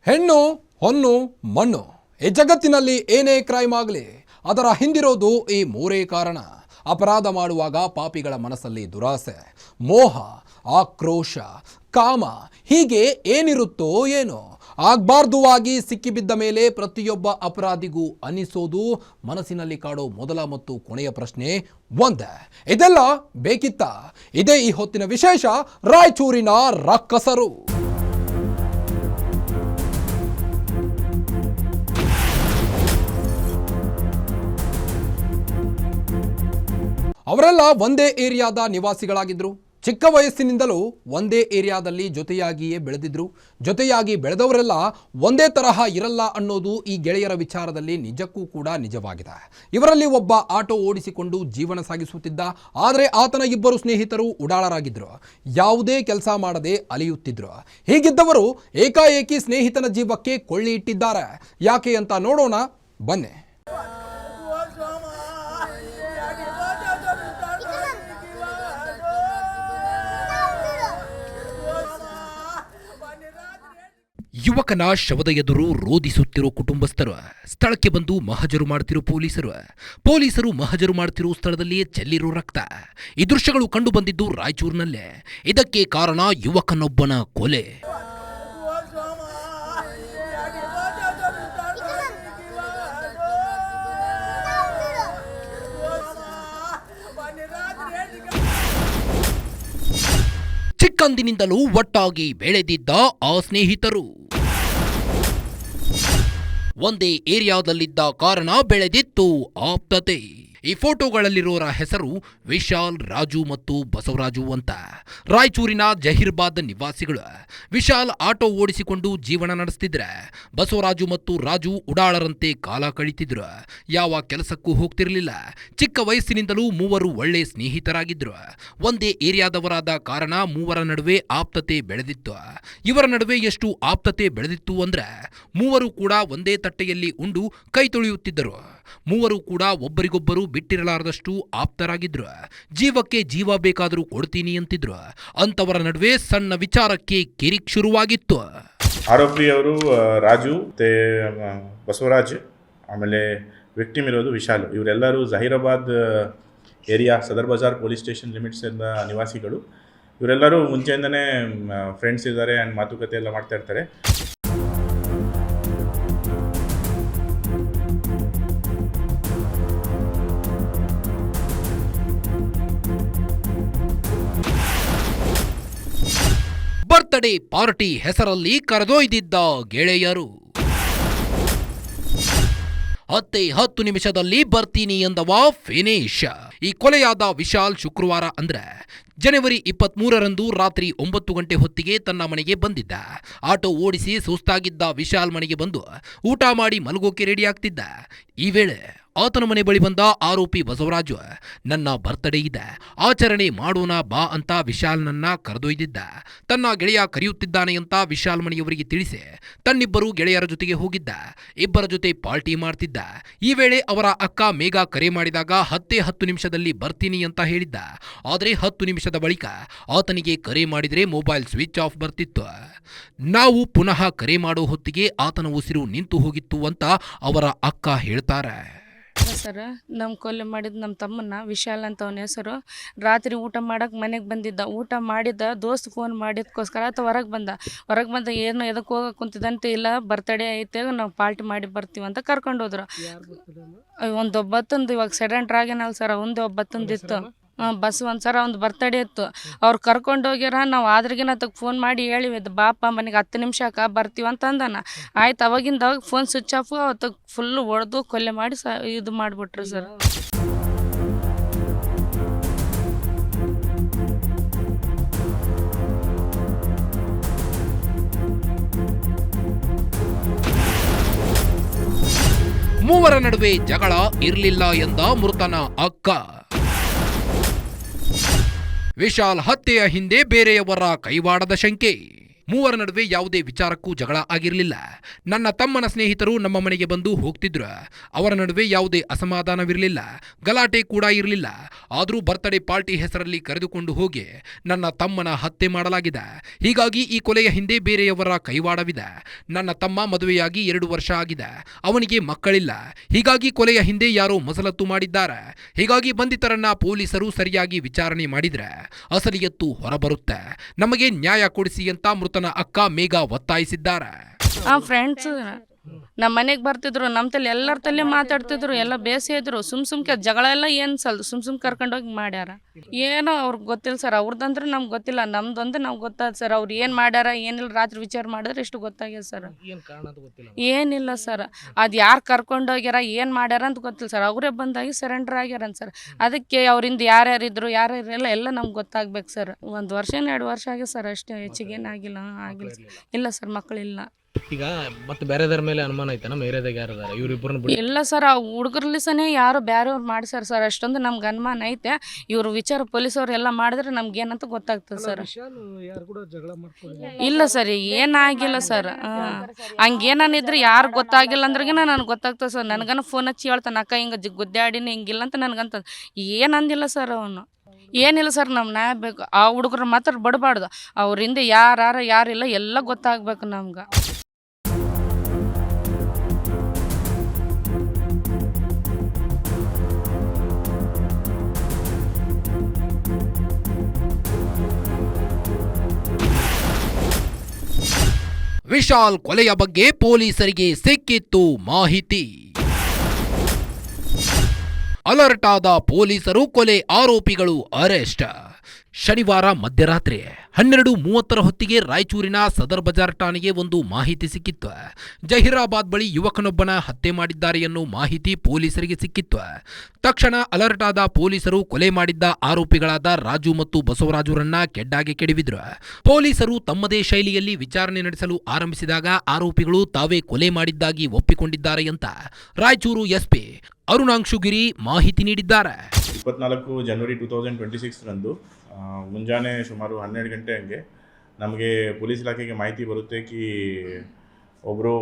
ಹೆಣ್ಣು ಹೊನ್ನು ಮಣ್ಣು ಈ ಜಗತ್ತಿನಲ್ಲಿ ಏನೇ ಕ್ರೈಮ್ ಆಗಲಿ ಅದರ ಹಿಂದಿರೋದು ಈ ಮೂರೇ ಕಾರಣ. ಅಪರಾಧ ಮಾಡುವಾಗ ಪಾಪಿಗಳ ಮನಸ್ಸಲ್ಲಿ ದುರಾಸೆ, ಮೋಹ, ಆಕ್ರೋಶ, ಕಾಮ ಹೀಗೆ ಏನಿರುತ್ತೋ ಏನೋ ಆಗಬಾರ್ದುವಾಗಿ ಸಿಕ್ಕಿಬಿದ್ದ ಮೇಲೆ ಪ್ರತಿಯೊಬ್ಬ ಅಪರಾಧಿಗೂ ಅನಿಸೋದು ಮನಸ್ಸಿನಲ್ಲಿ ಕಾಡೋ ಮೊದಲ ಮತ್ತು ಕೊನೆಯ ಪ್ರಶ್ನೆ ಒಂದೇ, ಇದೆಲ್ಲ ಬೇಕಿತ್ತ? ಇದೇ ಈ ಹೊತ್ತಿನ ವಿಶೇಷ ರಾಯಚೂರಿನ ರಕ್ಕಸರು. ಅವರೆಲ್ಲ ಒಂದೇ ಏರಿಯಾದ ನಿವಾಸಿಗಳಾಗಿದ್ರು. ಚಿಕ್ಕ ವಯಸ್ಸಿನಿಂದಲೂ ಒಂದೇ ಏರಿಯಾದಲ್ಲಿ ಜೊತೆಯಾಗಿಯೇ ಬೆಳೆದಿದ್ರು. ಜೊತೆಯಾಗಿ ಬೆಳೆದವರೆಲ್ಲ ಒಂದೇ ತರಹ ಇರಲ್ಲ ಅನ್ನೋದು ಈ ಗೆಳೆಯರ ವಿಚಾರದಲ್ಲಿ ನಿಜಕ್ಕೂ ಕೂಡ ನಿಜವಾಗಿದೆ. ಇವರಲ್ಲಿ ಒಬ್ಬ ಆಟೋ ಓಡಿಸಿಕೊಂಡು ಜೀವನ ಸಾಗಿಸುತ್ತಿದ್ದ. ಆದರೆ ಆತನ ಇಬ್ಬರು ಸ್ನೇಹಿತರು ಉಡಾಳರಾಗಿದ್ರು. ಯಾವುದೇ ಕೆಲಸ ಮಾಡದೆ ಅಲಿಯುತ್ತಿದ್ರು. ಹೀಗಿದ್ದವರು ಏಕಾಏಕಿ ಸ್ನೇಹಿತನ ಜೀವಕ್ಕೆ ಕೊಳ್ಳಿ ಇಟ್ಟಿದ್ದಾರೆ. ಯಾಕೆ ಅಂತ ನೋಡೋಣ ಬನ್ನಿ. ಯುವಕನ ಶವದ ಎದುರು ರೋಧಿಸುತ್ತಿರೋ ಕುಟುಂಬಸ್ಥರು, ಸ್ಥಳಕ್ಕೆ ಬಂದು ಮಹಜರು ಮಾಡ್ತಿರೋ ಪೊಲೀಸರು ಮಹಜರು ಮಾಡ್ತಿರೋ ಸ್ಥಳದಲ್ಲಿಯೇ ಚೆಲ್ಲಿರೋ ರಕ್ತ. ಈ ದೃಶ್ಯಗಳು ಕಂಡು ಬಂದಿದ್ದು ರಾಯಚೂರಿನಲ್ಲೇ. ಇದಕ್ಕೆ ಕಾರಣ ಯುವಕನೊಬ್ಬನ ಕೊಲೆ. ಚಿಕ್ಕಂದಿನಿಂದಲೂ ಒಟ್ಟಾಗಿ ಬೆಳೆದಿದ್ದ ಆ ಸ್ನೇಹಿತರು ಒಂದೇ ಏರಿಯಾದಲ್ಲಿದ್ದ ಕಾರಣ ಬೆಳೆದಿತ್ತು ಆಪ್ತತೆ. ಈ ಫೋಟೋಗಳಲ್ಲಿರೋರ ಹೆಸರು ವಿಶಾಲ್, ರಾಜು ಮತ್ತು ಬಸವರಾಜು ಅಂತ. ರಾಯಚೂರಿನ ಜಹೀರ್ಬಾದ್ ನಿವಾಸಿಗಳು. ವಿಶಾಲ್ ಆಟೋ ಓಡಿಸಿಕೊಂಡು ಜೀವನ ನಡೆಸ್ತಿದ್ರೆ, ಬಸವರಾಜು ಮತ್ತು ರಾಜು ಉಡಾಳರಂತೆ ಕಾಲ ಕಳೀತಿದ್ರು. ಯಾವ ಕೆಲಸಕ್ಕೂ ಹೋಗ್ತಿರ್ಲಿಲ್ಲ. ಚಿಕ್ಕ ವಯಸ್ಸಿನಿಂದಲೂ ಮೂವರು ಒಳ್ಳೆ ಸ್ನೇಹಿತರಾಗಿದ್ರು. ಒಂದೇ ಏರಿಯಾದವರಾದ ಕಾರಣ ಮೂವರ ನಡುವೆ ಆಪ್ತತೆ ಬೆಳೆದಿತ್ತು. ಇವರ ನಡುವೆ ಎಷ್ಟು ಆಪ್ತತೆ ಬೆಳೆದಿತ್ತು ಅಂದ್ರೆ, ಮೂವರು ಕೂಡ ಒಂದೇ ತಟ್ಟೆಯಲ್ಲಿ ಉಂಡು ಕೈ ತೊಳೆಯುತ್ತಿದ್ದರು. ಮೂವರು ಕೂಡ ಒಬ್ಬರಿಗೊಬ್ಬರು ಬಿಟ್ಟಿರಲಾರದಷ್ಟು ಆಪ್ತರಾಗಿದ್ರು. ಜೀವಕ್ಕೆ ಜೀವ ಬೇಕಾದರೂ ಕೊಡ್ತೀನಿ ಅಂತಿದ್ರು. ಅಂತವರ ನಡುವೆ ಸಣ್ಣ ವಿಚಾರಕ್ಕೆ ಕಿರಿಕ್ ಶುರುವಾಗಿತ್ತು. ಆರೋಪಿಯವರು ರಾಜು ಮತ್ತೆ ಬಸವರಾಜ್, ಆಮೇಲೆ ವಿಕ್ಟಿಮ್ ಇರೋದು ವಿಶಾಲ್. ಇವರೆಲ್ಲರೂ Zaheerabad area Sadar Bazar police station limits ಇಂದ ನಿವಾಸಿಗಳು. ಇವರೆಲ್ಲರೂ ಮುಂಚೆಯಿಂದನೇ ಫ್ರೆಂಡ್ಸ್ ಇದ್ದಾರೆ ಆ್ಯಂಡ್ ಮಾತುಕತೆ ಎಲ್ಲ ಮಾಡ್ತಾ ಇರ್ತಾರೆ. ಬರ್ತ್ಡೇ ಪಾರ್ಟಿ ಹೆಸರಲ್ಲಿ ಕರೆದೊಯ್ದಿದ್ದ ಗೆಳೆಯರು 10 ನಿಮಿಷದಲ್ಲಿ ಬರ್ತೀನಿ ಎಂದವ ಫಿನಿಶ್. ಈ ಕೊಲೆಯಾದ ವಿಶಾಲ್ ಶುಕ್ರವಾರ ಅಂದ್ರೆ ಜನವರಿ 23ರಂದು ರಾತ್ರಿ 9 ಗಂಟೆ ಹೊತ್ತಿಗೆ ತನ್ನ ಮನೆಗೆ ಬಂದಿದ್ದ. ಆಟೋ ಓಡಿಸಿ ಸುಸ್ತಾಗಿದ್ದ ವಿಶಾಲ್ ಮನೆಗೆ ಬಂದು ಊಟ ಮಾಡಿ ಮಲಗೋಕೆ ರೆಡಿ ಆಗ್ತಿದ್ದ. ಈ ವೇಳೆ ಆತನ ಮನೆ ಬಳಿ ಬಂದ ಆರೋಪಿ ಬಸವರಾಜು, ನನ್ನ ಬರ್ತ್ಡೇ ಇದೆ, ಆಚರಣೆ ಮಾಡೋಣ ಬಾ ಅಂತ ವಿಶಾಲ್ನನ್ನ ಕರೆದೊಯ್ದಿದ್ದ. ತನ್ನ ಗೆಳೆಯ ಕರೆಯುತ್ತಿದ್ದಾನೆ ಅಂತ ವಿಶಾಲ್ ಮನೆಯವರಿಗೆ ತಿಳಿಸಿ ತನ್ನಿಬ್ಬರು ಗೆಳೆಯರ ಜೊತೆಗೆ ಹೋಗಿದ್ದ. ಇಬ್ಬರ ಜೊತೆ ಪಾರ್ಟಿ ಮಾಡ್ತಿದ್ದ. ಈ ವೇಳೆ ಅವರ ಅಕ್ಕ ಮೇಘ ಕರೆ ಮಾಡಿದಾಗ 10 ನಿಮಿಷದಲ್ಲಿ ಬರ್ತೀನಿ ಅಂತ ಹೇಳಿದ್ದ. ಆದರೆ 10 ನಿಮಿಷದ ಬಳಿಕ ಆತನಿಗೆ ಕರೆ ಮಾಡಿದರೆ ಮೊಬೈಲ್ ಸ್ವಿಚ್ ಆಫ್ ಬರ್ತಿತ್ತು. ನಾವು ಪುನಃ ಕರೆ ಮಾಡೋ ಹೊತ್ತಿಗೆ ಆತನ ಉಸಿರು ನಿಂತು ಹೋಗಿತ್ತು ಅಂತ ಅವರ ಅಕ್ಕ ಹೇಳ್ತಾರೆ. ಸರ್, ನಮ್ಮ ಕೊಲೆ ಮಾಡಿದ ನಮ್ಮ ತಮ್ಮನ್ನ ವಿಶಾಲ್ ಅಂತ ಅವನ ಹೆಸರು. ರಾತ್ರಿ ಊಟ ಮಾಡಕ್ಕೆ ಮನೆಗೆ ಬಂದಿದ್ದ. ಊಟ ಮಾಡಿದ್ದ ದೋಸ್ತ್ ಫೋನ್ ಮಾಡಿದ್ಕೋಸ್ಕರ ಆತ ಹೊರಗೆ ಬಂದ ಏನು ಎದಕ್ಕೆ ಹೋಗಕ್ಕೆ ಕುಂತಿದ್ದಂತೆ, ಇಲ್ಲ ಬರ್ತಡೇ ಐತೆ ನಾವು ಪಾರ್ಟಿ ಮಾಡಿ ಬರ್ತೀವಿ ಅಂತ ಕರ್ಕೊಂಡು ಹೋದ್ರು. ಒಂದು ಒಬ್ಬತ್ತೊಂದು ಇವಾಗ ಸೆಡೆಂಟ್ರ್ ಆಗ್ಯಾನಲ್ಲ ಸರ್, ಒಂದು ಒಬ್ಬತ್ತೊಂದಿತ್ತು ಬಸ್ ಒಂದ್ಸರ ಒಂದು ಬರ್ತಡೇ ಇತ್ತು. ಅವ್ರು ಕರ್ಕೊಂಡು ಹೋಗ್ಯಾರ. ನಾವು ಆದ್ರಿಗಿನ ಅದಕ್ಕೆ ಫೋನ್ ಮಾಡಿ ಹೇಳಿವಿ, ಬಾಪ ಮನೆಗೆ 10 ನಿಮಿಷಕ್ಕೆ ಬರ್ತೀವಿ ಅಂತ ಅಂದಾನ. ಆಯ್ತು, ಅವಾಗಿಂದ ಫೋನ್ ಸ್ವಿಚ್ ಆಫ್. ಅವತ್ತು ಫುಲ್ಲು ಹೊಡೆದು ಕೊಲೆ ಮಾಡಿ ಇದು ಮಾಡಿಬಿಟ್ರು ಸರ್. ಮೂವರ ನಡುವೆ ಜಗಳ ಇರಲಿಲ್ಲ ಎಂದ ಮೃತನ ಅಕ್ಕ. ವಿಶಾಲ್ ಹತ್ಯೆಯ ಹಿಂದೆ ಬೇರೆಯವರ ಕೈವಾಡದ ಶಂಕೆ. ಮೂವರ ನಡುವೆ ಯಾವುದೇ ವಿಚಾರಕ್ಕೂ ಜಗಳ ಆಗಿರಲಿಲ್ಲ. ನನ್ನ ತಮ್ಮನ ಸ್ನೇಹಿತರು ನಮ್ಮ ಮನೆಗೆ ಬಂದು ಹೋಗ್ತಿದ್ರು. ಅವರ ನಡುವೆ ಯಾವುದೇ ಅಸಮಾಧಾನವಿರಲಿಲ್ಲ, ಗಲಾಟೆ ಕೂಡ ಇರಲಿಲ್ಲ. ಆದರೂ ಬರ್ತ್ಡೇ ಪಾರ್ಟಿ ಹೆಸರಲ್ಲಿ ಕರೆದುಕೊಂಡು ಹೋಗಿ ನನ್ನ ತಮ್ಮನ ಹತ್ಯೆ ಮಾಡಲಾಗಿದೆ. ಹೀಗಾಗಿ ಈ ಕೊಲೆಯ ಹಿಂದೆ ಬೇರೆಯವರ ಕೈವಾಡವಿದೆ. ನನ್ನ ತಮ್ಮ ಮದುವೆಯಾಗಿ 2 ವರ್ಷ ಆಗಿದೆ. ಅವನಿಗೆ ಮಕ್ಕಳಿಲ್ಲ. ಹೀಗಾಗಿ ಕೊಲೆಯ ಹಿಂದೆ ಯಾರೋ ಮಸಲತ್ತು ಮಾಡಿದ್ದಾರೆ. ಹೀಗಾಗಿ ಬಂಧಿತರನ್ನ ಪೊಲೀಸರು ಸರಿಯಾಗಿ ವಿಚಾರಣೆ ಮಾಡಿದ್ರೆ ಅಸಲಿಯತ್ತು ಹೊರಬರುತ್ತೆ. ನಮಗೆ ನ್ಯಾಯ ಕೊಡಿಸಿ ಅಂತ ಮೃತನ ಅಕ್ಕ ಮೇಘಾ ಒತ್ತಾಯಿಸಿದ್ದಾರೆ. ಆ ಫ್ರೆಂಡ್ಸ್ ನಮ್ಮ ಮನೆಗೆ ಬರ್ತಿದ್ರು, ನಮ್ಮ ತಲೆ ಎಲ್ಲರ ತಲೆ ಮಾತಾಡ್ತಿದ್ರು, ಎಲ್ಲ ಬೇಸೆ ಇದ್ರು. ಸುಮ್ಕೆ ಜಗಳ ಎಲ್ಲ ಏನು ಸಲ್ದು ಸುಮ್ ಕರ್ಕೊಂಡೋಗಿ ಮಾಡ್ಯಾರ. ಏನೋ ಅವ್ರಿಗೆ ಗೊತ್ತಿಲ್ಲ ಸರ್, ಅವ್ರದ್ದಂದ್ರೆ ನಮ್ಗೆ ಗೊತ್ತಿಲ್ಲ, ನಮ್ದೊಂದು ನಮ್ಗೆ ಗೊತ್ತಾದ ಸರ್. ಅವ್ರು ಏನು ಮಾಡ್ಯಾರ ಏನಿಲ್ಲ ರಾತ್ರಿ ವಿಚಾರ ಮಾಡಿದ್ರೆ ಇಷ್ಟು ಗೊತ್ತಾಗ್ಯದ ಸರ್. ಏನಿಲ್ಲ ಸರ್, ಅದು ಯಾರು ಕರ್ಕೊಂಡೋಗ್ಯಾರ ಏನು ಮಾಡ್ಯಾರ ಅಂತ ಗೊತ್ತಿಲ್ಲ ಸರ್. ಅವರೇ ಬಂದಾಗಿ ಸರೆಂಡರ್ ಆಗ್ಯಾರ ಸರ್. ಅದಕ್ಕೆ ಅವರಿಂದ ಯಾರ್ಯಾರಿದ್ರು ಯಾರ್ಯಾರಿಲ್ಲ ಎಲ್ಲ ನಮ್ಗೆ ಗೊತ್ತಾಗ್ಬೇಕು ಸರ್. 1 ವರ್ಷ 2 ವರ್ಷ ಆಗಿದೆ ಸರ್, ಅಷ್ಟೇ, ಹೆಚ್ಚಿಗೇನಾಗಿಲ್ಲ. ಆಗಿಲ್ಲ ಇಲ್ಲ ಸರ್, ಮಕ್ಕಳಿಲ್ಲ. ಈಗ ಮತ್ತೆ ಬೇರೆದರ ಮೇಲೆ ಅನುಮಾನ ಐತನ ಮೇರೆದಾಗ ಯಾರದಾರ ಇವ್ರಿಬ್ಬರನ್ನ ಬಿಡಿ? ಇಲ್ಲ ಸರ್, ಆ ಹುಡುಗರ್ಲಿಸನೇ ಯಾರು ಬೇರೆಯವ್ರು ಮಾಡ್ಸಾರ ಸರ್. ಅಷ್ಟೊಂದು ನಮ್ಗೆ ಅನುಮಾನ ಐತೆ. ಇವ್ರು ವಿಚಾರ ಪೊಲೀಸವ್ರು ಎಲ್ಲ ಮಾಡಿದ್ರೆ ನಮ್ಗೆ ಏನಂತ ಗೊತ್ತಾಗ್ತದೆ ಸರ್. ಇಲ್ಲ ಸರ್, ಏನಾಗಿಲ್ಲ ಸರ್. ಹಂಗೇನಿದ್ರೆ ಯಾರು ಗೊತ್ತಾಗಿಲ್ಲ ಅಂದ್ರೆಗೆ ನನಗೆ ಗೊತ್ತಾಗ್ತದೆ ಸರ್. ನನಗನ ಫೋನ್ ಹಚ್ಚಿ ಹೇಳ್ತಾನೆ, ಅಕ್ಕ ಹಿಂಗೆ ಗುದ್ದಾಡಿನಿ ಹಿಂಗಿಲ್ಲ ಅಂತ ನನಗಂತ. ಏನಂದಿಲ್ಲ ಸರ್ ಅವನು. ಏನಿಲ್ಲ ಸರ್, ನಮ್ಮ ನ್ಯಾಯ ಬೇಕು. ಆ ಹುಡುಗರು ಮಾತ್ರ ಬಡಬಾರ್ದು. ಅವ್ರಿಂದ ಯಾರಿಲ್ಲ ಎಲ್ಲ ಗೊತ್ತಾಗ್ಬೇಕು ನಮ್ಗೆ. ವಿಶಾಲ್ ಕೊಲೆಯ ಬಗ್ಗೆ ಪೊಲೀಸರಿಗೆ ಸಿಕ್ಕಿತ್ತು ಮಾಹಿತಿ. ಅಲರ್ಟ್ ಆದ ಪೊಲೀಸರು ಕೊಲೆ ಆರೋಪಿಗಳು ಅರೆಸ್ಟ್. ಶನಿವಾರ ಮಧ್ಯರಾತ್ರಿ 12:30 ಹೊತ್ತಿಗೆ ರಾಯಚೂರಿನ ಸದರ್ ಬಜಾರ್ ಠಾಣೆಗೆ ಒಂದು ಮಾಹಿತಿ ಸಿಕ್ಕಿತ್ತು. ಜಹೀರಾಬಾದ್ ಬಳಿ ಯುವಕನೊಬ್ಬನ ಹತ್ಯೆ ಮಾಡಿದ್ದಾರೆ ಎನ್ನುವ ಮಾಹಿತಿ ಪೊಲೀಸರಿಗೆ ಸಿಕ್ಕಿತ್ತು. ತಕ್ಷಣ ಅಲರ್ಟ್ ಆದ ಪೊಲೀಸರು ಕೊಲೆ ಮಾಡಿದ್ದ ಆರೋಪಿಗಳಾದ ರಾಜು ಮತ್ತು ಬಸವರಾಜುರನ್ನ ಕೆಡ್ಡಾಗೆ ಕೆಡವಿದ್ರು. ಪೊಲೀಸರು ತಮ್ಮದೇ ಶೈಲಿಯಲ್ಲಿ ವಿಚಾರಣೆ ನಡೆಸಲು ಆರಂಭಿಸಿದಾಗ ಆರೋಪಿಗಳು ತಾವೇ ಕೊಲೆ ಮಾಡಿದ್ದಾಗಿ ಒಪ್ಪಿಕೊಂಡಿದ್ದಾರೆ ಅಂತ ರಾಯಚೂರು ಎಸ್ಪಿ ಅರುಣಾಂಶುಗಿರಿ ಮಾಹಿತಿ ನೀಡಿದ್ದಾರೆ. 24 ಜನವರಿ 2026 ರಂದು ಮುಂಜಾನೆ ಸುಮಾರು 12 ಗಂಟೆ ಹಂಗೆ ನಮಗೆ ಪೊಲೀಸ್ ಇಲಾಖೆಗೆ ಮಾಹಿತಿ ಬರುತ್ತೆ ಕಿ ಒಬ್ಬರು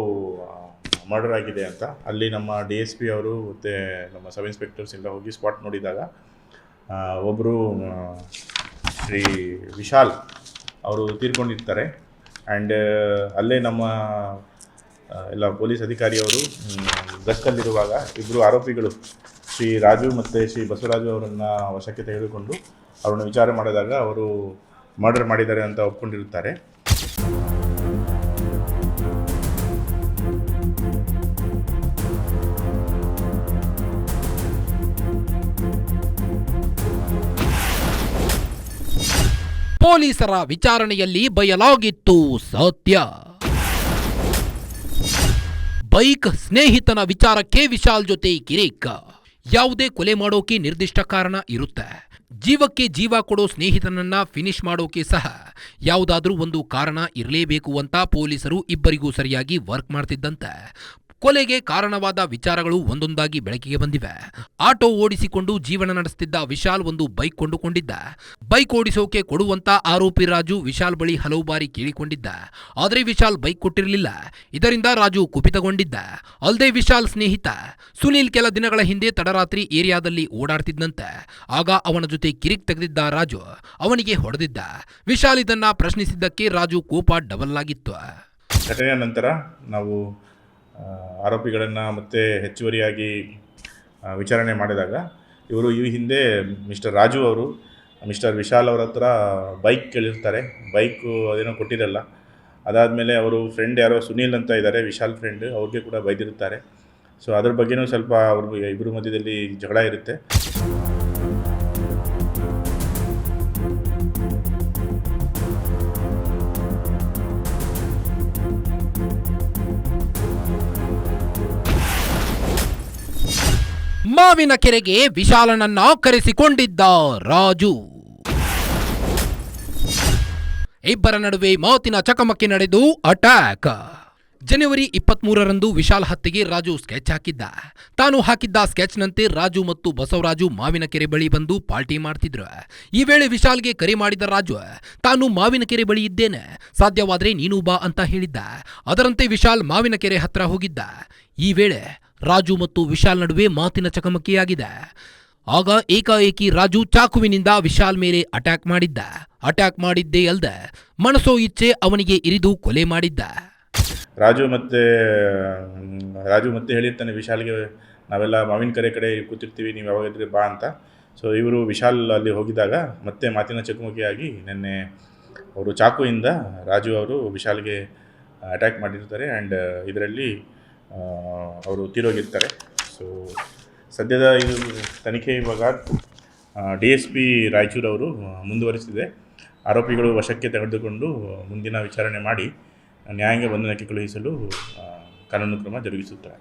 ಮರ್ಡರ್ ಆಗಿದೆ ಅಂತ. ಅಲ್ಲಿ ನಮ್ಮ DSP ಅವರು ಮತ್ತು ನಮ್ಮ ಸಬ್ ಇನ್ಸ್ಪೆಕ್ಟರ್ಸ್ ಎಲ್ಲ ಹೋಗಿ ಸ್ಪಾಟ್ ನೋಡಿದಾಗ ಒಬ್ಬರು ಶ್ರೀ ವಿಶಾಲ್ ಅವರು ತೀರ್ಕೊಂಡಿರ್ತಾರೆ. ಆ್ಯಂಡ್ ಅಲ್ಲೇ ನಮ್ಮ ಎಲ್ಲ ಪೊಲೀಸ್ ಅಧಿಕಾರಿಯವರು ಗಸ್ತಲ್ಲಿರುವಾಗ ಇಬ್ಬರು ಆರೋಪಿಗಳು ಶ್ರೀ ರಾಜು ಮತ್ತು ಶ್ರೀ ಬಸವರಾಜು ಅವರನ್ನು ವಶಕ್ಕೆ ತೆಗೆದುಕೊಂಡು ಅವ್ರನ್ನ ವಿಚಾರ ಮಾಡಿದಾಗ ಅವರು ಮರ್ಡರ್ ಮಾಡಿದ್ದಾರೆ ಅಂತ ಒಪ್ಕೊಂಡಿರುತ್ತಾರೆ. ಪೊಲೀಸರ ವಿಚಾರಣೆಯಲ್ಲಿ ಬಯಲಾಗಿತ್ತು ಸತ್ಯ. ಬೈಕ್ ಸ್ನೇಹಿತನ ವಿಚಾರಕ್ಕೆ ವಿಶಾಲ್ ಜೊತೆ ಕಿರಿಕ್. ಯಾವುದೇ ಕೊಲೆ ಮಾಡೋಕೆ ನಿರ್ದಿಷ್ಟ ಕಾರಣ ಇರುತ್ತೆ. ಜೀವಕ್ಕೆ ಜೀವ ಕೊಡೋ ಸ್ನೇಹಿತನನ್ನ ಫಿನಿಶ್ ಮಾಡೋಕೆ ಸಹ ಯಾವುದಾದ್ರೂ ಒಂದು ಕಾರಣ ಇರಲೇಬೇಕು ಅಂತ ಪೊಲೀಸರು ಇಬ್ಬರಿಗೂ ಸರಿಯಾಗಿ ವರ್ಕ್ ಮಾಡ್ತಿದ್ದಂತೆ ಕೊಲೆಗೆ ಕಾರಣವಾದ ವಿಚಾರಗಳು ಒಂದೊಂದಾಗಿ ಬೆಳಕಿಗೆ ಬಂದಿವೆ. ಆಟೋ ಓಡಿಸಿಕೊಂಡು ಜೀವನ ನಡೆಸುತ್ತಿದ್ದ ವಿಶಾಲ್ ಒಂದು ಬೈಕ್ ಕೊಂಡುಕೊಂಡಿದ್ದ. ಬೈಕ್ ಓಡಿಸೋಕೆ ಕೊಡುವಂತ ಆರೋಪಿ ರಾಜು ವಿಶಾಲ್ ಬಳಿ ಹಲವು ಬಾರಿ ಕೇಳಿಕೊಂಡಿದ್ದ. ಆದರೆ ವಿಶಾಲ್ ಬೈಕ್ ಕೊಟ್ಟಿರಲಿಲ್ಲ. ಇದರಿಂದ ರಾಜು ಕುಪಿತಗೊಂಡಿದ್ದ. ಅಲ್ಲದೆ ವಿಶಾಲ್ ಸ್ನೇಹಿತ ಸುನೀಲ್ ಕೆಲ ದಿನಗಳ ಹಿಂದೆ ತಡರಾತ್ರಿ ಏರಿಯಾದಲ್ಲಿ ಓಡಾಡ್ತಿದ್ದಂತೆ. ಆಗ ಅವನ ಜೊತೆ ಕಿರಿಕ್ ತೆಗೆದಿದ್ದ ರಾಜು ಅವನಿಗೆ ಹೊಡೆದಿದ್ದ. ವಿಶಾಲ್ ಇದನ್ನ ಪ್ರಶ್ನಿಸಿದ್ದಕ್ಕೆ ರಾಜು ಕೋಪ ಡಬಲ್ ಆಗಿತ್ತು. ಘಟನೆಯ ನಂತರ ನಾವು ಆರೋಪಿಗಳನ್ನು ಮತ್ತೆ ಹೆಚ್ಚುವರಿಯಾಗಿ ವಿಚಾರಣೆ ಮಾಡಿದಾಗ ಈ ಹಿಂದೆ ಮಿಸ್ಟರ್ ರಾಜು ಅವರು ಮಿಸ್ಟರ್ ವಿಶಾಲ್ ಅವರ ಹತ್ರ ಬೈಕ್ ಕೇಳಿರ್ತಾರೆ. ಬೈಕು ಅದೇನೋ ಕೊಟ್ಟಿರಲ್ಲ. ಅದಾದಮೇಲೆ ಅವರು ಫ್ರೆಂಡ್ ಯಾರೋ ಸುನೀಲ್ ಅಂತ ಇದ್ದಾರೆ, ವಿಶಾಲ್ ಫ್ರೆಂಡ್, ಅವ್ರಿಗೆ ಕೂಡ ಬೈದಿರುತ್ತಾರೆ. ಸೊ ಅದ್ರ ಬಗ್ಗೆನೂ ಸ್ವಲ್ಪ ಇಬ್ಬರ ಮಧ್ಯದಲ್ಲಿ ಜಗಳ ಇರುತ್ತೆ. ಮಾವಿನ ಕೆರೆಗೆ ವಿಶಾಲನನ್ನ ಕರೆಸಿಕೊಂಡಿದ್ದ ರಾಜು. ಇಬ್ಬರ ನಡುವೆ ಮಾತಿನ ಚಕಮಕಿ ನಡೆದು ಅಟ್ಯಾಕ್. ಜನವರಿ 23ರಂದು ವಿಶಾಲ್ ಹತ್ಯೆಗೆ ರಾಜು ಸ್ಕೆಚ್ ಹಾಕಿದ್ದ. ತಾನು ಹಾಕಿದ್ದ ಸ್ಕೆಚ್ನಂತೆ ರಾಜು ಮತ್ತು ಬಸವರಾಜು ಮಾವಿನಕೆರೆ ಬಳಿ ಬಂದು ಪಾರ್ಟಿ ಮಾಡ್ತಿದ್ರು. ಈ ವೇಳೆ ವಿಶಾಲ್ಗೆ ಕರೆ ಮಾಡಿದ ರಾಜು, ತಾನು ಮಾವಿನಕೆರೆ ಬಳಿ ಇದ್ದೇನೆ, ಸಾಧ್ಯವಾದ್ರೆ ನೀನು ಬಾ ಅಂತ ಹೇಳಿದ್ದ. ಅದರಂತೆ ವಿಶಾಲ್ ಮಾವಿನಕೆರೆ ಹತ್ರ ಹೋಗಿದ್ದ. ಈ ವೇಳೆ ರಾಜು ಮತ್ತು ವಿಶಾಲ್ ನಡುವೆ ಮಾತಿನ ಚಕಮಕಿಯಾಗಿದೆ. ಆಗ ಏಕಾಏಕಿ ರಾಜು ಚಾಕುವಿನಿಂದ ವಿಶಾಲ್ ಮೇಲೆ ಅಟ್ಯಾಕ್ ಮಾಡಿದ್ದ. ಅಟ್ಯಾಕ್ ಮಾಡಿದ್ದೇ ಅಲ್ದೆ ಮನಸೋ ಇಚ್ಛೆ ಅವನಿಗೆ ಇರಿದು ಕೊಲೆ ಮಾಡಿದ್ದ. ರಾಜು ಮತ್ತೆ ಹೇಳಿರ್ತಾನೆ ವಿಶಾಲ್ಗೆ, ನಾವೆಲ್ಲ ಮಾವಿನಕೆರೆ ಕಡೆ ಕೂತಿರ್ತೀವಿ, ನೀವು ಯಾವಾಗಿದ್ರೆ ಬಾ ಅಂತ. ಸೊ ಇವರು ವಿಶಾಲ್ ಅಲ್ಲಿ ಹೋಗಿದ್ದಾಗ ಮತ್ತೆ ಮಾತಿನ ಚಕಮಕಿಯಾಗಿ ನಿನ್ನೆ ಅವರು ಚಾಕುವಿಂದ ರಾಜು ಅವರು ವಿಶಾಲ್ಗೆ ಅಟ್ಯಾಕ್ ಮಾಡಿರ್ತಾರೆ ಆ್ಯಂಡ್ ಇದರಲ್ಲಿ ಅವರು ತೀರೋಗಿರ್ತಾರೆ. ಸೊ ಸದ್ಯದ ಇದು ತನಿಖೆ ಇವಾಗ DSP ರಾಯಚೂರವರು ಮುಂದುವರಿಸಿದೆ. ಆರೋಪಿಗಳು ವಶಕ್ಕೆ ತೆಗೆದುಕೊಂಡು ಮುಂದಿನ ವಿಚಾರಣೆ ಮಾಡಿ ನ್ಯಾಯಾಂಗ ಬಂಧನಕ್ಕೆ ಕಳುಹಿಸಲು ಕಾನೂನು ಕ್ರಮ ಜರುಗಿಸುತ್ತಾರೆ.